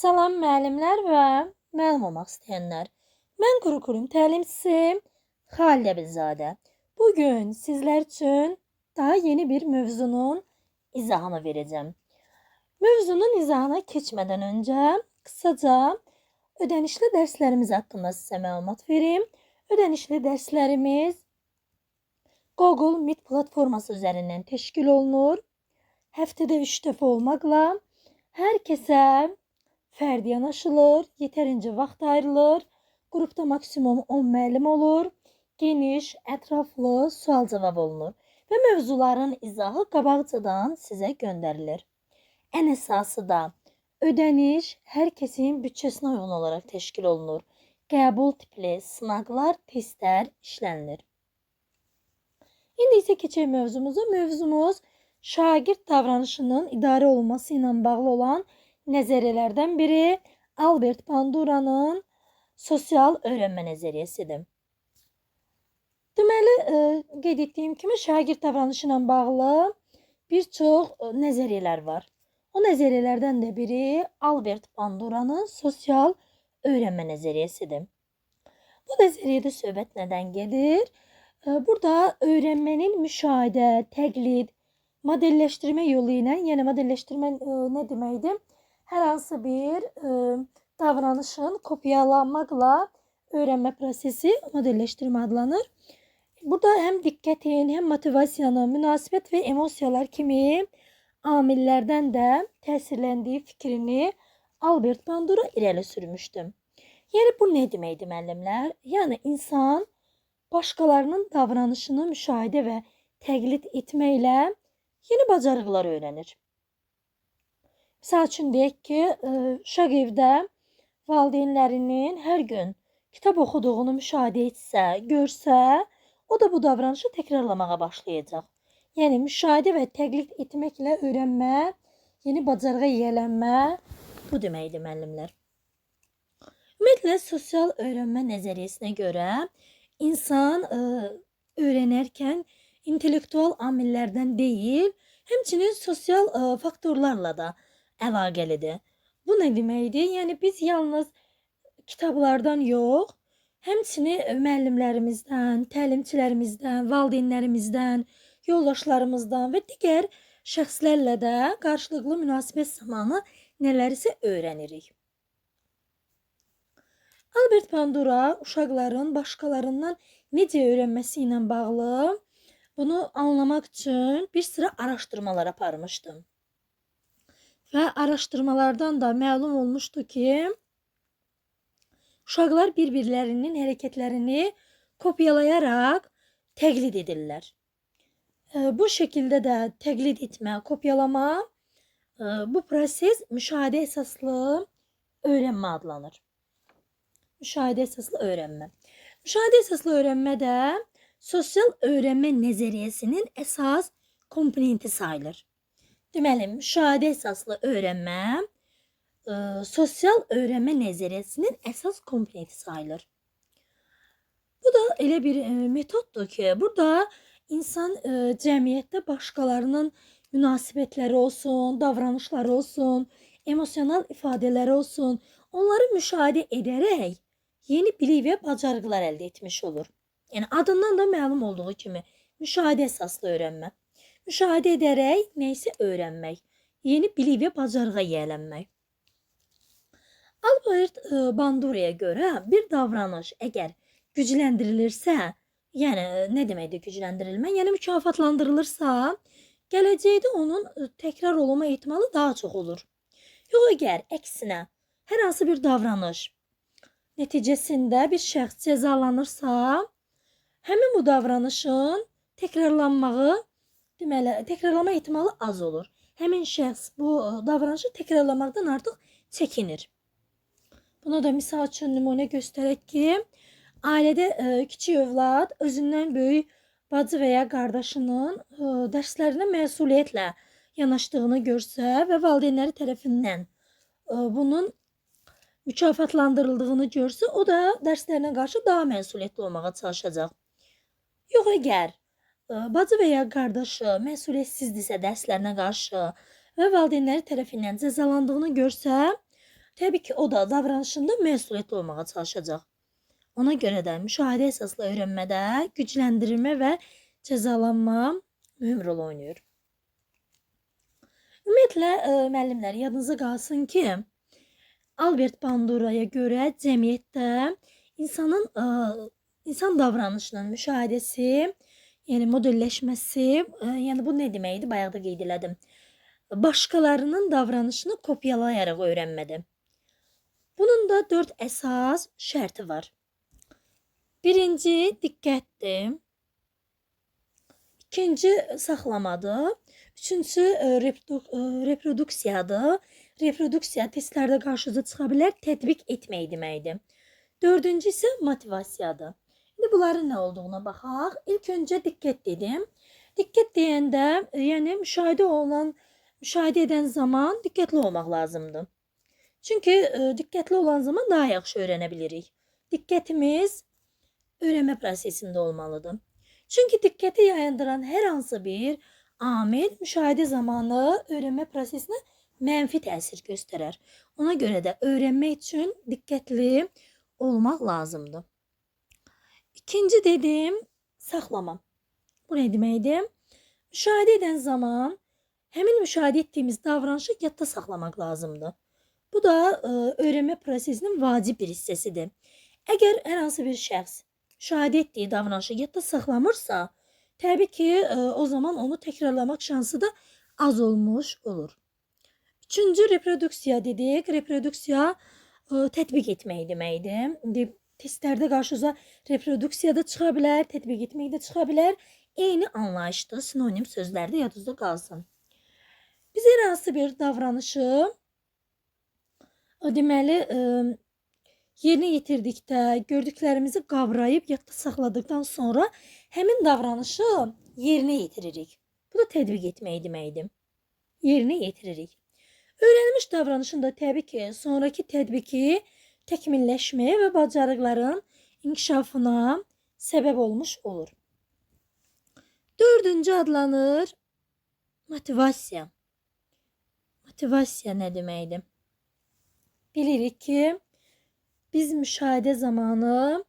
Salam müəllimlər və müəllim olmaq istəyənlər. Mən Qurukurum təlimçisi Xalidə Bilzadə. Bugün sizlər üçün daha yeni bir mövzunun izahını verəcəm. Mövzunun izahına keçmədən öncə qısaca ödənişli dərslərimiz haqqında sizə məlumat verim. Ödənişli dərslərimiz Google Meet platforması üzərindən təşkil olunur. Həftədə 3 dəfə olmaqla hər kəsə fərdi yanaşılır, yetərincə vaxt ayrılır, qrupda maksimum 10 müəllim olur, geniş, ətraflı sual-cavab olunur və mövzuların izahı qabaqcadan sizə göndərilir. Ən əsası da ödəniş hər kəsin bütçəsinə uyğun olaraq təşkil olunur. Qəbul tipli sınaqlar, testlər işlənilir. İndi isə keçək mövzumuza. Mövzumuz şagird davranışının idarə olunması ilə bağlı olan nəzəriyyələrdən biri Albert Bandura'nın sosial öyrənmə nəzəriyyəsidir. Deməli, qeyd etdiyim kimi şagird davranışı ilə bağlı bir çox nəzəriyyələr var. O nəzəriyyələrdən də biri Albert Bandura'nın sosial öyrənmə nəzəriyyəsidir. Bu nəzəriyyədə söhbət nədən gedir? Burada öyrənmənin müşahidə, təqlid, modelləşdirmə yolu ilə, yəni modelləşdirmə nə deməkdir? Hər hansı bir davranışın kopyalanmaqla öyrənmə prosesi modelləşdirmə adlanır. Burada həm diqqətin, həm motivasiyanın, münasibət və emosiyalar kimi amillərdən də təsirləndiyi fikrini Albert Bandura irəli sürmüşdü. Yəni bu nə deməkdir müəllimlər? Yəni insan başqalarının davranışını müşahidə və təqlid etməklə yeni bacarıqlar öyrənir. Misal üçün deyək ki, uşaq evdə valideynlərinin hər gün kitab oxuduğunu müşahidə etsə, görsə, o da bu davranışı təkrarlamağa başlayacaq. Yəni müşahidə və təqlid etməklə öyrənmə, yeni bacarığa yiyələnmə bu deməkdir müəllimlər. Ümumiyyətlə sosial öyrənmə nəzəriyyəsinə görə insan öyrənərkən intellektual amillərdən deyil, həmçinin sosial faktorlarla da əlaqəlidir. Bu nə deməkdir? Yəni biz yalnız kitablardan yox, həmçinin müəllimlərimizdən, təlimçilərimizdən, valideynlərimizdən, yoldaşlarımızdan və digər şəxslərlə də qarşılıqlı münasibət zamanı nələrsə öyrənirik. Albert Bandura uşaqların başqalarından necə öyrənməsi ilə bağlı bunu anlamaq üçün bir sıra araşdırmalar aparmışdı. Və araşdırmalardan da məlum olmuşdu ki, uşaqlar bir-birlərinin hərəkətlərini kopyalayaraq təqlid edirlər. Bu şəkildə də təqlid etmə, kopyalama, bu proses müşahidə əsaslı öyrənmə adlanır. Müşahidə əsaslı öyrənmə. Müşahidə əsaslı öyrənmə də sosial öyrənmə nəzəriyyəsinin əsas komponenti sayılır. Deməli, müşahidə əsaslı öyrənmə sosial öyrənmə nəzəriyyəsinin əsas komponenti sayılır. Bu da elə bir metoddur ki, burada insan cəmiyyətdə başqalarının münasibətləri olsun, davranışları olsun, emosional ifadələri olsun, onları müşahidə edərək yeni bilik və bacarıqlar əldə etmiş olur. Yəni adından da məlum olduğu kimi müşahidə əsaslı öyrənmə. Müşahidə edərək nəysə öyrənmək, yeni bilik və bacarığa yiyələnmək. Albert Bandura'ya görə bir davranış əgər gücləndirilirsə, yəni nə deməkdir gücləndirilmə? Yəni mükafatlandırılırsa, gələcəkdə onun təkrar olma ehtimalı daha çox olur. Yox, əgər əksinə hər hansı bir davranış nəticəsində bir şəxs cəzalanırsa, həmin bu davranışın təkrarlama ehtimalı az olur. Həmin şəxs bu davranışı təkrarlamaqdan artıq çəkinir. Buna da misal üçün nümunə göstərək ki, ailədə kiçik övlad özündən böyük bacı və ya qardaşının dərslərinə məsuliyyətlə yanaşdığını görsə və valideynləri tərəfindən bunun mükafatlandırıldığını görsə, o da dərslərinə qarşı daha məsuliyyətli olmağa çalışacaq. Yox, əgər bacı və ya qardaşı məsuliyyətsizdirsə dərslərinə qarşı və valideynləri tərəfindən cəzalandığını görsə, Təbii ki, o da davranışında məsuliyyətli olmağa çalışacaq. Ona görə də müşahidə əsaslı öyrənmədə gücləndirmə və cəzalanma mühüm rol oynayır. Ümumiyyətlə, müəllimlər, yadınıza qalsın ki, Albert Bandura'ya görə cəmiyyətdə insan davranışının müşahidəsi, yəni modelləşməsi, yəni bu nə deməkdir? Bayaq da qeyd elədim. Başqalarının davranışını kopyalayaraq öyrənmədir. Bunun da 4 əsas şərti var. Birinci diqqətdir. İkinci saxlamadır. Üçüncü reproduksiyadır. Reproduksiya testlərdə qarşınıza çıxa bilər, tətbiq etmək deməkdir. Dördüncü isə motivasiyadır. İndi bunların nə olduğuna baxaq. İlk öncə diqqət dedim. Diqqət deyəndə, yəni müşahidə edən zaman diqqətli olmaq lazımdır. Çünki diqqətli olan zaman daha yaxşı öyrənə bilirik. Diqqətimiz öyrənmə prosesində olmalıdır. Çünki diqqəti yayandıran hər hansı bir amil müşahidə zamanı öyrənmə prosesinə mənfi təsir göstərər. Ona görə də öyrənmək üçün diqqətli olmaq lazımdır. İkinci dedim, saxlama. Bu nə deməkdir? Müşahidə edən zaman həmin müşahidə etdiyimiz davranışı yadda saxlamaq lazımdır. Bu da öyrənmə prosesinin vacib bir hissəsidir. Əgər hər hansı bir şəxs müşahidə etdiyi davranışı yadda saxlamırsa, təbii ki, o zaman onu təkrarlamaq şansı da az olmuş olur. Üçüncü reproduksiya dedik. Reproduksiya tətbiq etmək deməkdir. Testlərdə qarşınıza reproduksiya da çıxa bilər, tətbiq etmək də çıxa bilər. Eyni anlayışdır, sinonim sözlərdə yadınızda qalsın. Biz hər hansı bir davranışı deməli yerinə yetirdikdə, gördüklərimizi qavrayıb yadda saxladıqdan sonra həmin davranışı yerinə yetiririk. Bu da tətbiq etmək deməkdir. Yerinə yetiririk. Öyrənilmiş davranışın da təbii ki, sonraki tətbiqi təkmilləşməyə və bacarıqların inkişafına səbəb olmuş olur. Dördüncü adlanır motivasiya. Motivasiya nə deməkdir? Bilirik ki, biz müşahidə zamanı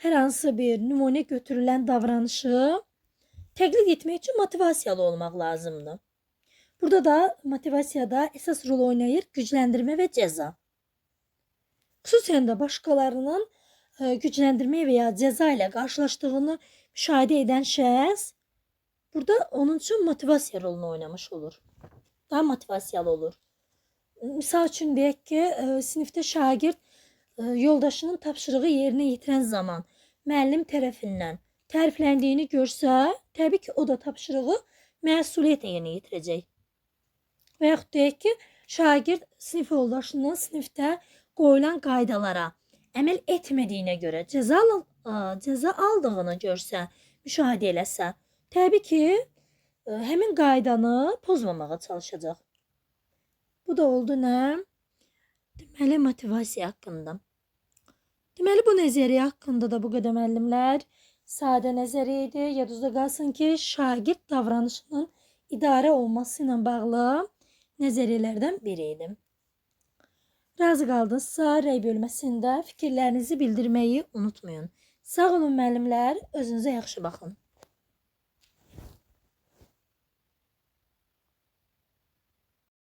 hər hansı bir nümunə götürülən davranışı təqlid etmək üçün motivasiyalı olmaq lazımdır. Burada da motivasiyada əsas rol oynayır gücləndirmə və cəza. Xüsusən də başqalarının gücləndirmə və ya cəza ilə qarşılaşdığını müşahidə edən şəxs burada onun üçün motivasiya rolunu oynamış olur. Daha motivasiyalı olur. Misal üçün deyək ki, sinifdə şagird yoldaşının tapşırığı yerinə yetirən zaman müəllim tərəfindən tərifləndiyini görsə, təbii ki, o da tapşırığı məsuliyyətlə yerinə yetirəcək. Və yaxud deyək ki, şagird sinif yoldaşının sinifdə qoyulan qaydalara əməl etmədiyinə görə cəza aldığını görsə, müşahidə eləsə, təbii ki, həmin qaydanı pozmamağa çalışacaq. Bu da oldu nə? Deməli, motivasiya haqqında. Deməli, bu nəzəriyyə haqqında da bu qədər müəllimlər. Sadə nəzəriyyə idi. Yadınızda qalsın ki, şagird davranışının idarə olması ilə bağlı nəzəriyyələrdən biri idi. Razı qaldınızsa, rəy bölməsində fikirlərinizi bildirməyi unutmayın. Sağ olun müəllimlər, özünüzə yaxşı baxın.